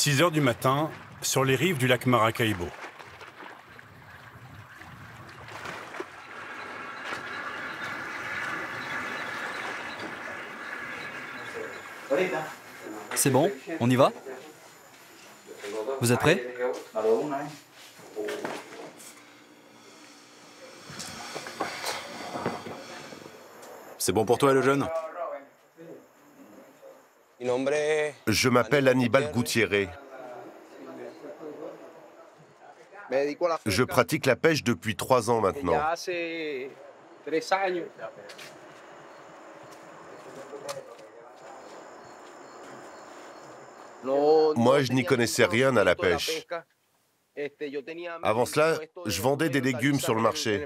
6 heures du matin, sur les rives du lac Maracaibo. C'est bon, on y va? Vous êtes prêts? C'est bon pour toi, le jeune? Je m'appelle Aníbal Gutiérrez. Je pratique la pêche depuis 3 ans maintenant. Moi, je n'y connaissais rien à la pêche. Avant cela, je vendais des légumes sur le marché.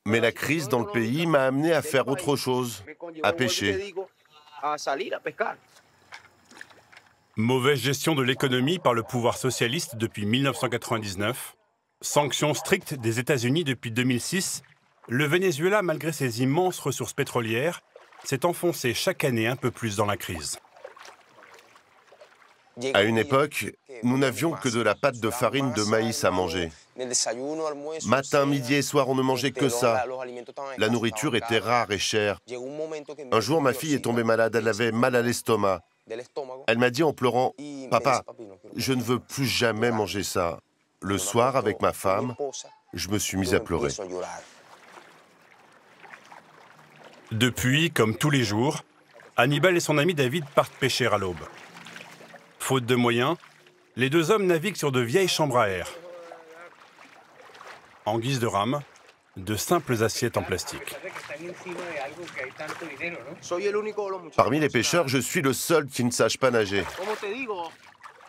Mais la crise dans le pays m'a amené à faire autre chose, à pêcher. Mauvaise gestion de l'économie par le pouvoir socialiste depuis 1999, sanctions strictes des États-Unis depuis 2006, le Venezuela, malgré ses immenses ressources pétrolières, s'est enfoncé chaque année un peu plus dans la crise. À une époque, nous n'avions que de la pâte de farine de maïs à manger. Matin, midi et soir, on ne mangeait que ça. La nourriture était rare et chère. Un jour, ma fille est tombée malade, elle avait mal à l'estomac. Elle m'a dit en pleurant, « Papa, je ne veux plus jamais manger ça. » Le soir, avec ma femme, je me suis mis à pleurer. Depuis, comme tous les jours, Aníbal et son ami David partent pêcher à l'aube. Faute de moyens, les deux hommes naviguent sur de vieilles chambres à air. En guise de rame, de simples assiettes en plastique. Parmi les pêcheurs, je suis le seul qui ne sache pas nager.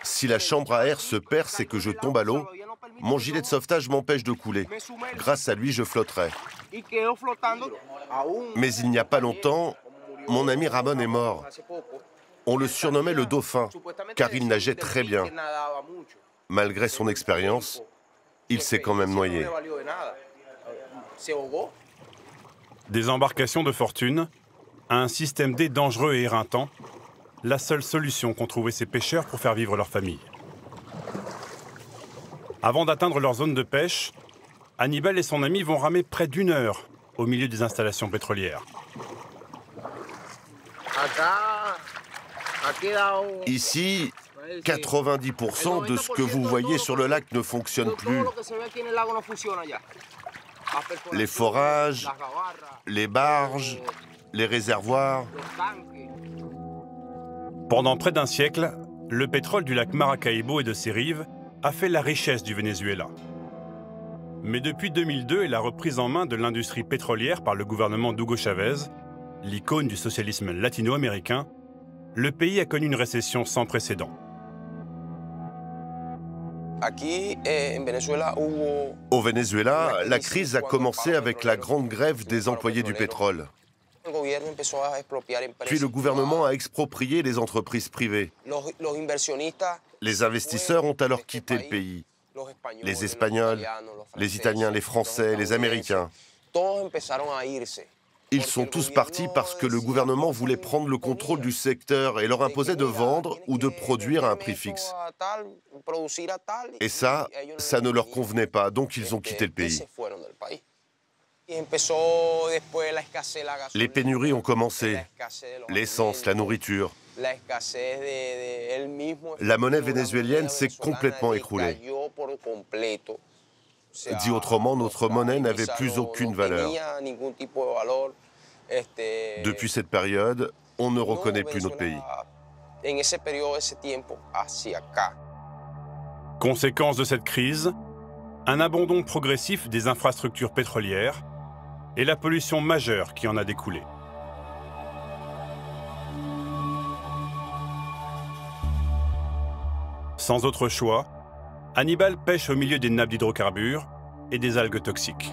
Si la chambre à air se perce et que je tombe à l'eau, mon gilet de sauvetage m'empêche de couler. Grâce à lui, je flotterai. Mais il n'y a pas longtemps, mon ami Ramon est mort. On le surnommait le dauphin, car il nageait très bien. Malgré son expérience, il s'est quand même noyé. Des embarcations de fortune, un système D dangereux et éreintant, la seule solution qu'ont trouvé ces pêcheurs pour faire vivre leur famille. Avant d'atteindre leur zone de pêche, Aníbal et son ami vont ramer près d'1 heure au milieu des installations pétrolières. Ici, 90% de ce que vous voyez sur le lac ne fonctionne plus. Les forages, les barges, les réservoirs. Pendant près d'un siècle, le pétrole du lac Maracaibo et de ses rives a fait la richesse du Venezuela. Mais depuis 2002 et la reprise en main de l'industrie pétrolière par le gouvernement d'Hugo Chavez, l'icône du socialisme latino-américain, le pays a connu une récession sans précédent. Au Venezuela, la crise a commencé avec la grande grève des employés du pétrole. Puis le gouvernement a exproprié les entreprises privées. Les investisseurs ont alors quitté le pays. Les Espagnols, les Italiens, les Français, les Américains. Ils sont tous partis parce que le gouvernement voulait prendre le contrôle du secteur et leur imposait de vendre ou de produire à un prix fixe. Et ça ne leur convenait pas, donc ils ont quitté le pays. Les pénuries ont commencé. L'essence, la nourriture. La monnaie vénézuélienne s'est complètement écroulée. Dit autrement, notre monnaie n'avait plus aucune valeur. Depuis cette période, on ne reconnaît plus notre pays. Conséquence de cette crise, un abandon progressif des infrastructures pétrolières et la pollution majeure qui en a découlé. Sans autre choix, Aníbal pêche au milieu des nappes d'hydrocarbures et des algues toxiques.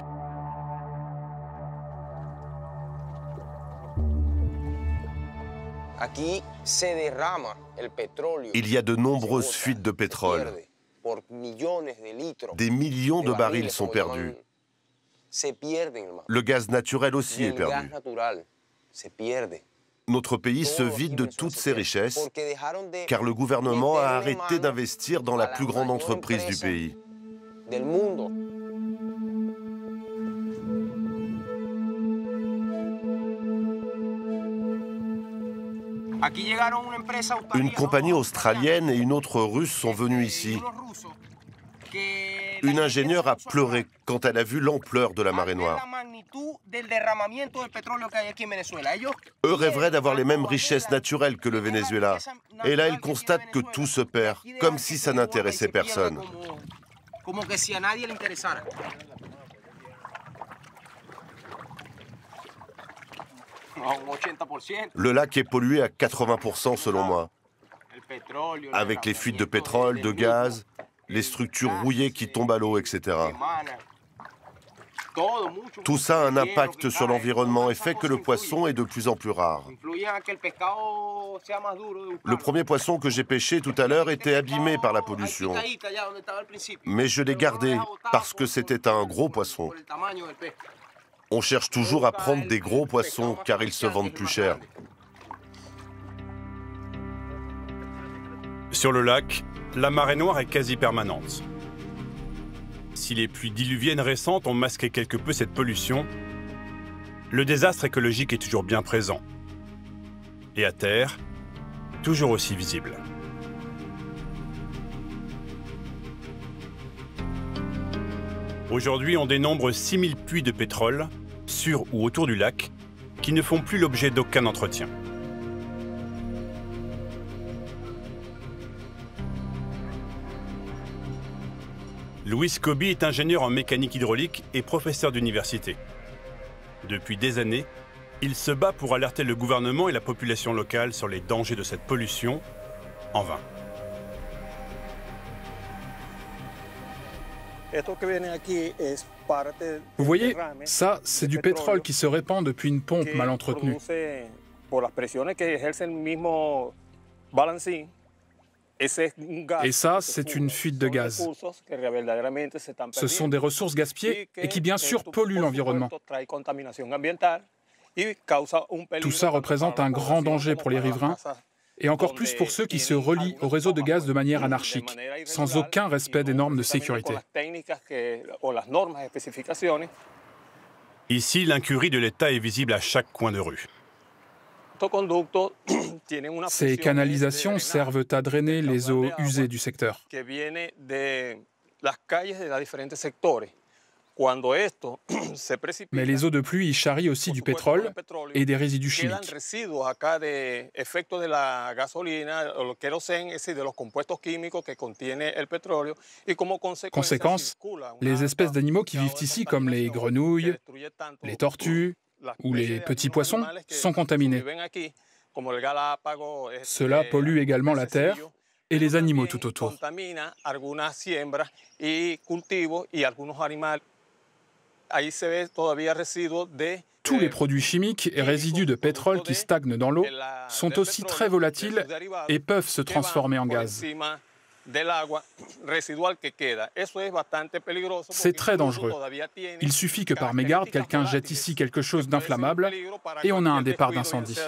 Il y a de nombreuses fuites de pétrole. Des millions de barils sont perdus. Le gaz naturel aussi est perdu. Notre pays se vide de toutes ses richesses car le gouvernement a arrêté d'investir dans la plus grande entreprise du pays. Une compagnie australienne et une autre russe sont venues ici. Une ingénieure a pleuré quand elle a vu l'ampleur de la marée noire. Eux rêveraient d'avoir les mêmes richesses naturelles que le Venezuela. Et là, ils constatent que tout se perd, comme si ça n'intéressait personne. Le lac est pollué à 80% selon moi, avec les fuites de pétrole, de gaz, les structures rouillées qui tombent à l'eau, etc. Tout ça a un impact sur l'environnement et fait que le poisson est de plus en plus rare. Le premier poisson que j'ai pêché tout à l'heure était abîmé par la pollution. Mais je l'ai gardé parce que c'était un gros poisson. On cherche toujours à prendre des gros poissons car ils se vendent plus cher. Sur le lac, la marée noire est quasi permanente. Si les pluies diluviennes récentes ont masqué quelque peu cette pollution, le désastre écologique est toujours bien présent. Et à terre, toujours aussi visible. Aujourd'hui, on dénombre 6000 puits de pétrole, sur ou autour du lac, qui ne font plus l'objet d'aucun entretien. Luis Coby est ingénieur en mécanique hydraulique et professeur d'université. Depuis des années, il se bat pour alerter le gouvernement et la population locale sur les dangers de cette pollution, en vain. Vous voyez, ça, c'est du pétrole qui se répand depuis une pompe mal entretenue. Et ça, c'est une fuite de gaz. Ce sont des ressources gaspillées et qui, bien sûr, polluent l'environnement. Tout ça représente un grand danger pour les riverains et encore plus pour ceux qui se relient au réseau de gaz de manière anarchique, sans aucun respect des normes de sécurité. Ici, l'incurie de l'État est visible à chaque coin de rue. Ces canalisations servent à drainer les eaux usées du secteur. Mais les eaux de pluie y charrient aussi du pétrole et des résidus chimiques. Conséquence, les espèces d'animaux qui vivent ici, comme les grenouilles, les tortues ou les petits poissons, sont contaminés. Cela pollue également la terre et les animaux tout autour. Tous les produits chimiques et résidus de pétrole qui stagnent dans l'eau sont aussi très volatiles et peuvent se transformer en gaz. C'est très dangereux. Il suffit que par mégarde, quelqu'un jette ici quelque chose d'inflammable et on a un départ d'incendie.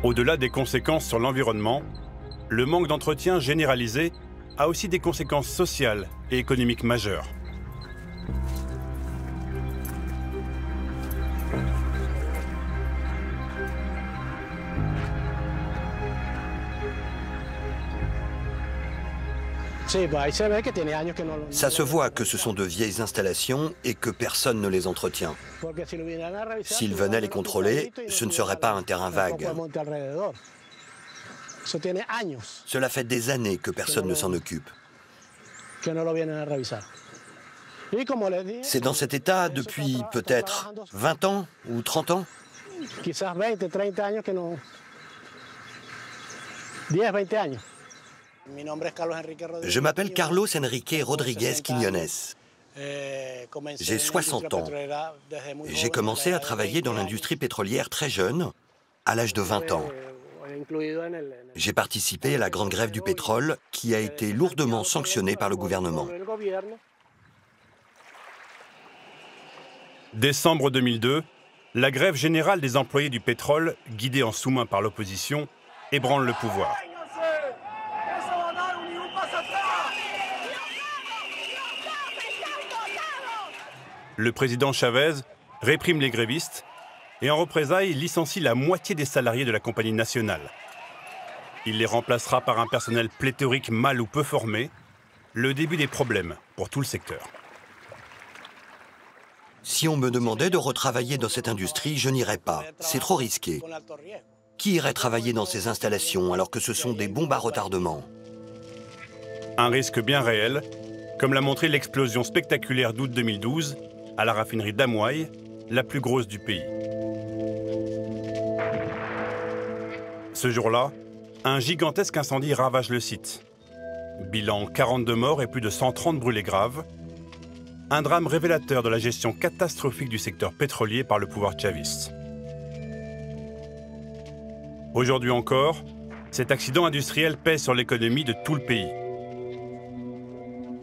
Au-delà des conséquences sur l'environnement, le manque d'entretien généralisé a aussi des conséquences sociales et économiques majeures. Ça se voit que ce sont de vieilles installations et que personne ne les entretient. S'ils venaient les contrôler, ce ne serait pas un terrain vague. Cela fait des années que personne ne s'en occupe. C'est dans cet état depuis peut-être 20 ans ou 30 ans. Je m'appelle Carlos Enrique Rodríguez Quiñones. J'ai 60 ans. J'ai commencé à travailler dans l'industrie pétrolière très jeune, à l'âge de 20 ans. J'ai participé à la grande grève du pétrole qui a été lourdement sanctionnée par le gouvernement. Décembre 2002, la grève générale des employés du pétrole, guidée en sous-main par l'opposition, ébranle le pouvoir. Le président Chavez réprime les grévistes et en représailles licencie la moitié des salariés de la compagnie nationale. Il les remplacera par un personnel pléthorique mal ou peu formé, le début des problèmes pour tout le secteur. Si on me demandait de retravailler dans cette industrie, je n'irais pas. C'est trop risqué. Qui irait travailler dans ces installations alors que ce sont des bombes à retardement? Un risque bien réel, comme l'a montré l'explosion spectaculaire d'août 2012 à la raffinerie d'Amouaï, la plus grosse du pays. Ce jour-là, un gigantesque incendie ravage le site. Bilan 42 morts et plus de 130 brûlés graves. Un drame révélateur de la gestion catastrophique du secteur pétrolier par le pouvoir chaviste. Aujourd'hui encore, cet accident industriel pèse sur l'économie de tout le pays.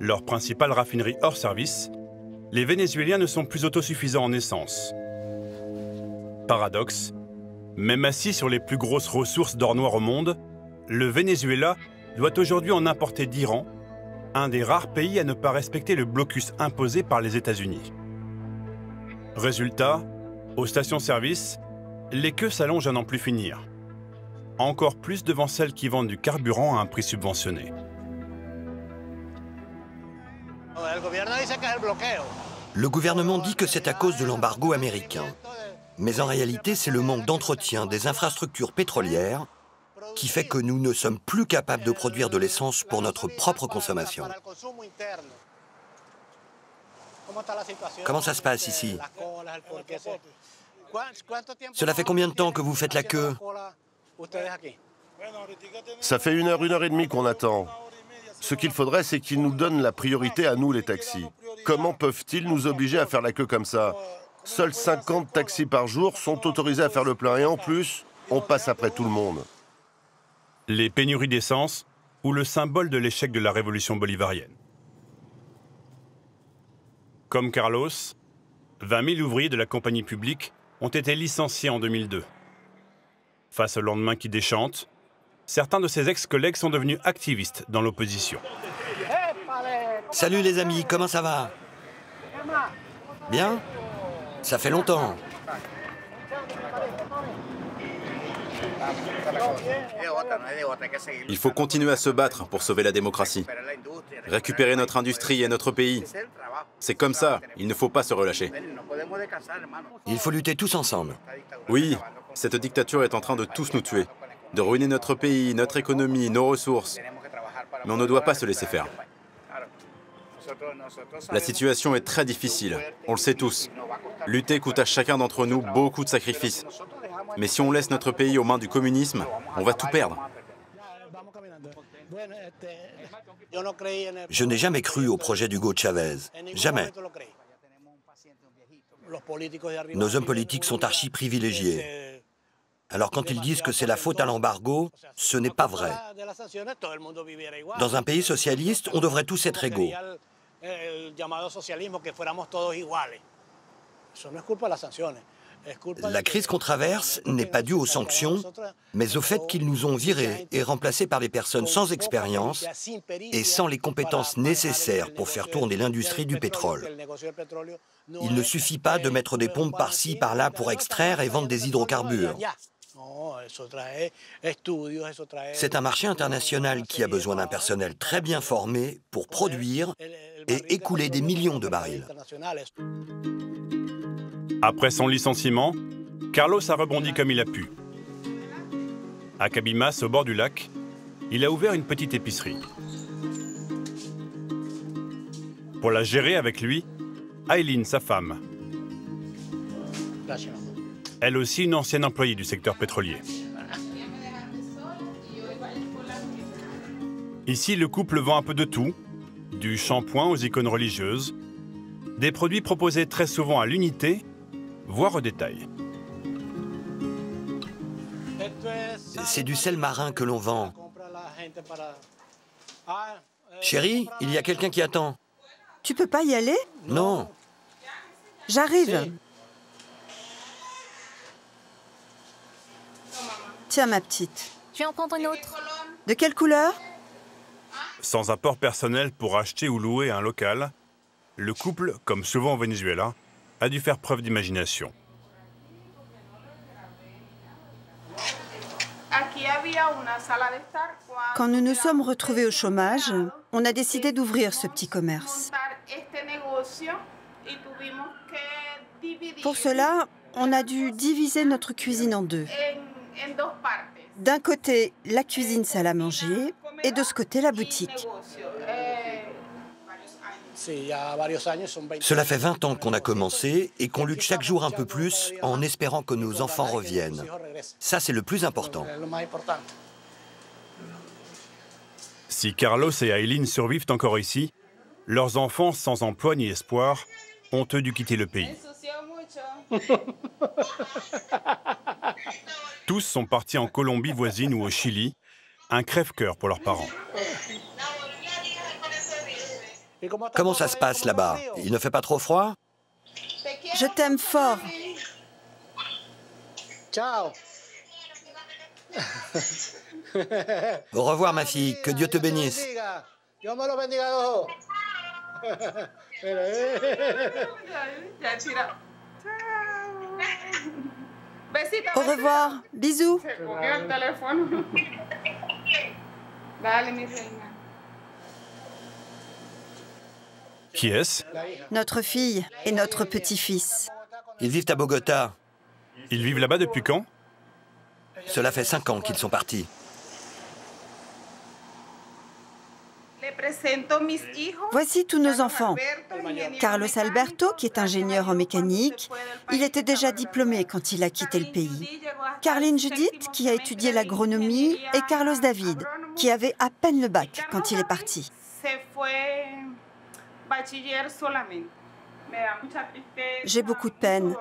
Leur principale raffinerie hors service, les Vénézuéliens ne sont plus autosuffisants en essence. Paradoxe, même assis sur les plus grosses ressources d'or noir au monde, le Venezuela doit aujourd'hui en importer d'Iran, un des rares pays à ne pas respecter le blocus imposé par les États-Unis. Résultat, aux stations-service, les queues s'allongent à n'en plus finir. Encore plus devant celles qui vendent du carburant à un prix subventionné. Le gouvernement dit que c'est à cause de l'embargo américain. Mais en réalité, c'est le manque d'entretien des infrastructures pétrolières qui fait que nous ne sommes plus capables de produire de l'essence pour notre propre consommation. Comment ça se passe ici? Cela fait combien de temps que vous faites la queue? Ça fait 1 heure, 1 heure et demie qu'on attend. Ce qu'il faudrait, c'est qu'ils nous donnent la priorité à nous, les taxis. Comment peuvent-ils nous obliger à faire la queue comme ça? Seuls 50 taxis par jour sont autorisés à faire le plein et en plus, on passe après tout le monde. Les pénuries d'essence ou le symbole de l'échec de la révolution bolivarienne. Comme Carlos, 20 000 ouvriers de la compagnie publique ont été licenciés en 2002. Face au lendemain qui déchante, certains de ses ex-collègues sont devenus activistes dans l'opposition. Salut les amis, comment ça va? Bien? Ça fait longtemps. Il faut continuer à se battre pour sauver la démocratie. Récupérer notre industrie et notre pays. C'est comme ça, il ne faut pas se relâcher. Il faut lutter tous ensemble. Oui, cette dictature est en train de tous nous tuer, de ruiner notre pays, notre économie, nos ressources. Mais on ne doit pas se laisser faire. La situation est très difficile, on le sait tous. Lutter coûte à chacun d'entre nous beaucoup de sacrifices. Mais si on laisse notre pays aux mains du communisme, on va tout perdre. Je n'ai jamais cru au projet d'Hugo Chavez. Jamais. Nos hommes politiques sont archi-privilégiés. Alors quand ils disent que c'est la faute à l'embargo, ce n'est pas vrai. Dans un pays socialiste, on devrait tous être égaux. La crise qu'on traverse n'est pas due aux sanctions, mais au fait qu'ils nous ont virés et remplacés par des personnes sans expérience et sans les compétences nécessaires pour faire tourner l'industrie du pétrole. Il ne suffit pas de mettre des pompes par-ci, par-là pour extraire et vendre des hydrocarbures. C'est un marché international qui a besoin d'un personnel très bien formé pour produire et écouler des millions de barils. Après son licenciement, Carlos a rebondi comme il a pu. À Cabimas, au bord du lac, il a ouvert une petite épicerie. Pour la gérer avec lui, Aileen, sa femme. Elle aussi une ancienne employée du secteur pétrolier. Ici, le couple vend un peu de tout, du shampoing aux icônes religieuses, des produits proposés très souvent à l'unité, voire au détail. c'est du sel marin que l'on vend. Chérie, il y a quelqu'un qui attend. Tu peux pas y aller? Non. J'arrive. Tiens, ma petite. Je vais en prendre une autre. De quelle couleur? Sans apport personnel pour acheter ou louer un local, le couple, comme souvent au Venezuela, a dû faire preuve d'imagination. Quand nous nous sommes retrouvés au chômage, on a décidé d'ouvrir ce petit commerce. Pour cela, on a dû diviser notre cuisine en deux. D'un côté, la cuisine salle à manger, et de ce côté, la boutique. Cela fait 20 ans qu'on a commencé et qu'on lutte chaque jour un peu plus en espérant que nos enfants reviennent. Ça, c'est le plus important. Si Carlos et Aileen survivent encore ici, leurs enfants sans emploi ni espoir ont eux dû quitter le pays. Tous sont partis en Colombie voisine ou au Chili, un crève-cœur pour leurs parents. Comment ça se passe là-bas? Il ne fait pas trop froid? Je t'aime fort. Au revoir, ma fille. Que Dieu te bénisse. Au revoir. Bisous. Qui est-ce? Notre fille et notre petit-fils. Ils vivent à Bogota. Ils vivent là-bas depuis quand? Cela fait 5 ans qu'ils sont partis. Voici tous nos enfants. Carlos Alberto, qui est ingénieur en mécanique, il était déjà diplômé quand il a quitté le pays. Carline Judith, qui a étudié l'agronomie, et Carlos David, qui avait à peine le bac quand il est parti. J'ai beaucoup de peine.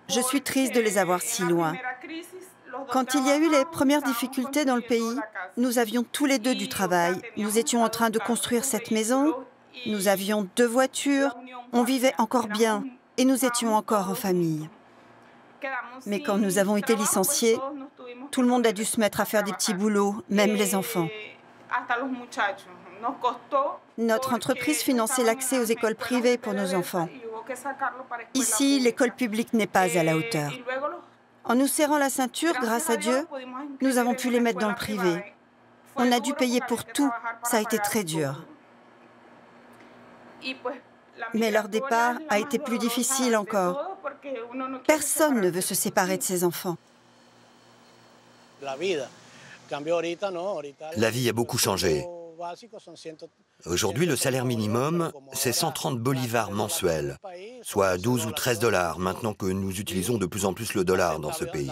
Je suis triste de les avoir si loin. Quand il y a eu les premières difficultés dans le pays, nous avions tous les deux du travail. Nous étions en train de construire cette maison, nous avions 2 voitures, on vivait encore bien et nous étions encore en famille. Mais quand nous avons été licenciés, tout le monde a dû se mettre à faire des petits boulots, même les enfants. Notre entreprise finançait l'accès aux écoles privées pour nos enfants. Ici, l'école publique n'est pas à la hauteur. En nous serrant la ceinture, grâce à Dieu, nous avons pu les mettre dans le privé. On a dû payer pour tout, ça a été très dur. Mais leur départ a été plus difficile encore. Personne ne veut se séparer de ses enfants. La vie a beaucoup changé. Aujourd'hui, le salaire minimum, c'est 130 bolivars mensuels, soit 12 ou 13 $, maintenant que nous utilisons de plus en plus le dollar dans ce pays.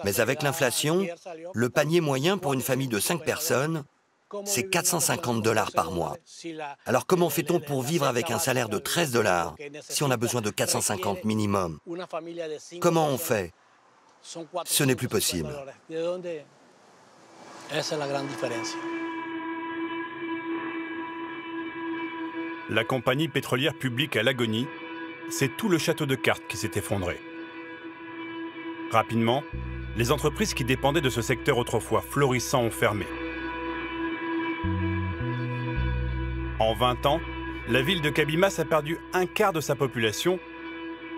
Mais avec l'inflation, le panier moyen pour une famille de 5 personnes, c'est 450 $ par mois. Alors comment fait-on pour vivre avec un salaire de 13 $ si on a besoin de 450 minimum? Comment on fait? Ce n'est plus possible. La compagnie pétrolière publique à l'agonie, c'est tout le château de cartes qui s'est effondré. Rapidement, les entreprises qui dépendaient de ce secteur autrefois florissant ont fermé. En 20 ans, la ville de Cabimas a perdu un quart de sa population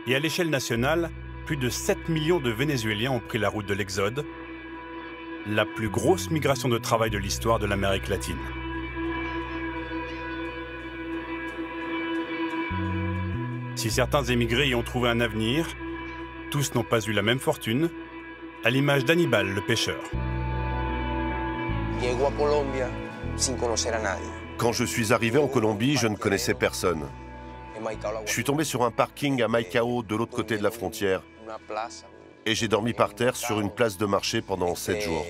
et à l'échelle nationale, plus de 7 millions de Vénézuéliens ont pris la route de l'exode, la plus grosse migration de travail de l'histoire de l'Amérique latine. Si certains émigrés y ont trouvé un avenir, tous n'ont pas eu la même fortune, à l'image d'Hannibal, le pêcheur. Quand je suis arrivé en Colombie, je ne connaissais personne. Je suis tombé sur un parking à Maicao, de l'autre côté de la frontière, et j'ai dormi par terre sur une place de marché pendant 7 jours.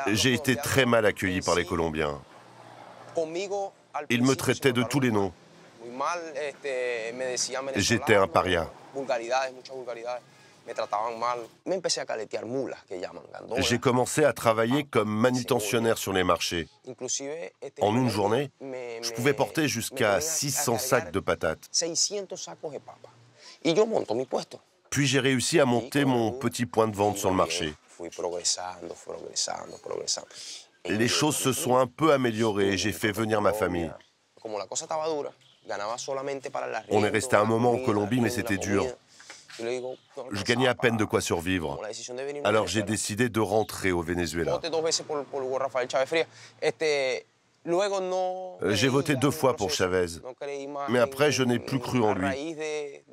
J'ai été très mal accueilli par les Colombiens. Ils me traitaient de tous les noms. J'étais un paria. J'ai commencé à travailler comme manutentionnaire sur les marchés. En une journée, je pouvais porter jusqu'à 600 sacs de patates. Puis j'ai réussi à monter mon petit point de vente sur le marché. Les choses se sont un peu améliorées et j'ai fait venir ma famille. On est resté un moment en Colombie, mais c'était dur. Je gagnais à peine de quoi survivre. Alors j'ai décidé de rentrer au Venezuela. J'ai voté 2 fois pour Chavez, mais après je n'ai plus cru en lui.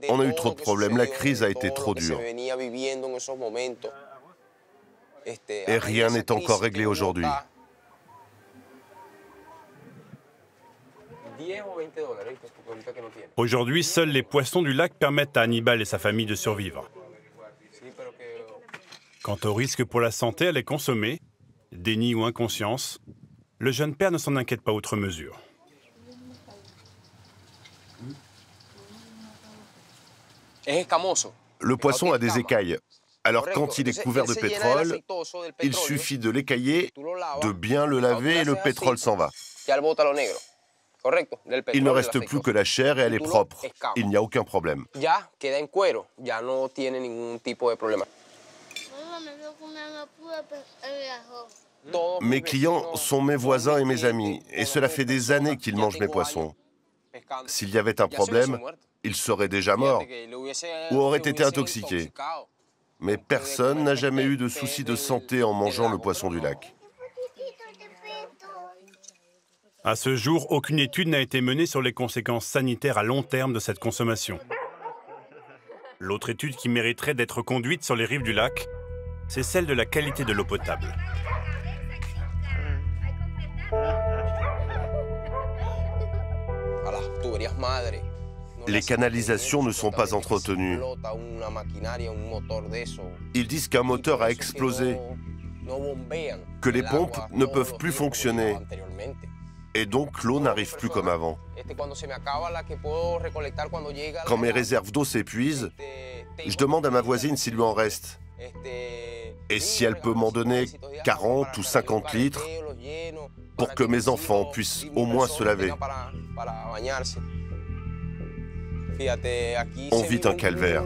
On a eu trop de problèmes, la crise a été trop dure. Et rien n'est encore réglé aujourd'hui. Aujourd'hui, seuls les poissons du lac permettent à Hannibal et sa famille de survivre. Quant au risque pour la santé à les consommer, déni ou inconscience, le jeune père ne s'en inquiète pas outre mesure. Le poisson a des écailles. Alors quand il est couvert de pétrole, il suffit de l'écailler, de bien le laver et le pétrole s'en va. Il ne reste plus que la chair et elle est propre. Il n'y a aucun problème. Mes clients sont mes voisins et mes amis, et cela fait des années qu'ils mangent mes poissons. S'il y avait un problème, ils seraient déjà morts ou auraient été intoxiqués. Mais personne n'a jamais eu de souci de santé en mangeant le poisson du lac. À ce jour, aucune étude n'a été menée sur les conséquences sanitaires à long terme de cette consommation. L'autre étude qui mériterait d'être conduite sur les rives du lac, c'est celle de la qualité de l'eau potable. Les canalisations ne sont pas entretenues. Ils disent qu'un moteur a explosé, que les pompes ne peuvent plus fonctionner. Et donc l'eau n'arrive plus comme avant. Quand mes réserves d'eau s'épuisent, je demande à ma voisine s'il lui en reste. Et si elle peut m'en donner 40 ou 50 litres pour que mes enfants puissent au moins se laver. On vit un calvaire.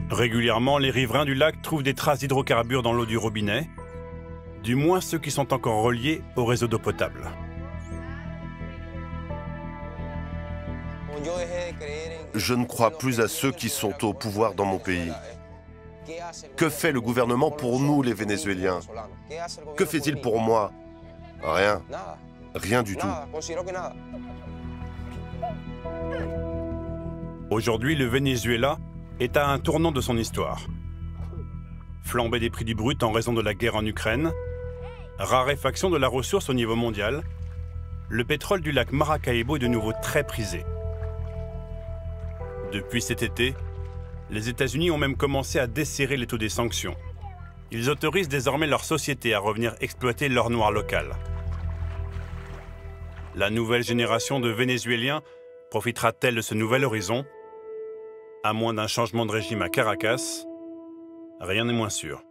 Régulièrement, les riverains du lac trouvent des traces d'hydrocarbures dans l'eau du robinet, du moins ceux qui sont encore reliés au réseau d'eau potable. Je ne crois plus à ceux qui sont au pouvoir dans mon pays. Que fait le gouvernement pour nous, les Vénézuéliens? Que fait-il pour moi? Rien. Rien du tout. Aujourd'hui, le Venezuela est à un tournant de son histoire. Flambée des prix du brut en raison de la guerre en Ukraine, raréfaction de la ressource au niveau mondial, le pétrole du lac Maracaibo est de nouveau très prisé. Depuis cet été, les États-Unis ont même commencé à desserrer les taux des sanctions. Ils autorisent désormais leurs sociétés à revenir exploiter l'or noir local. La nouvelle génération de Vénézuéliens profitera-t-elle de ce nouvel horizon? À moins d'un changement de régime à Caracas, rien n'est moins sûr.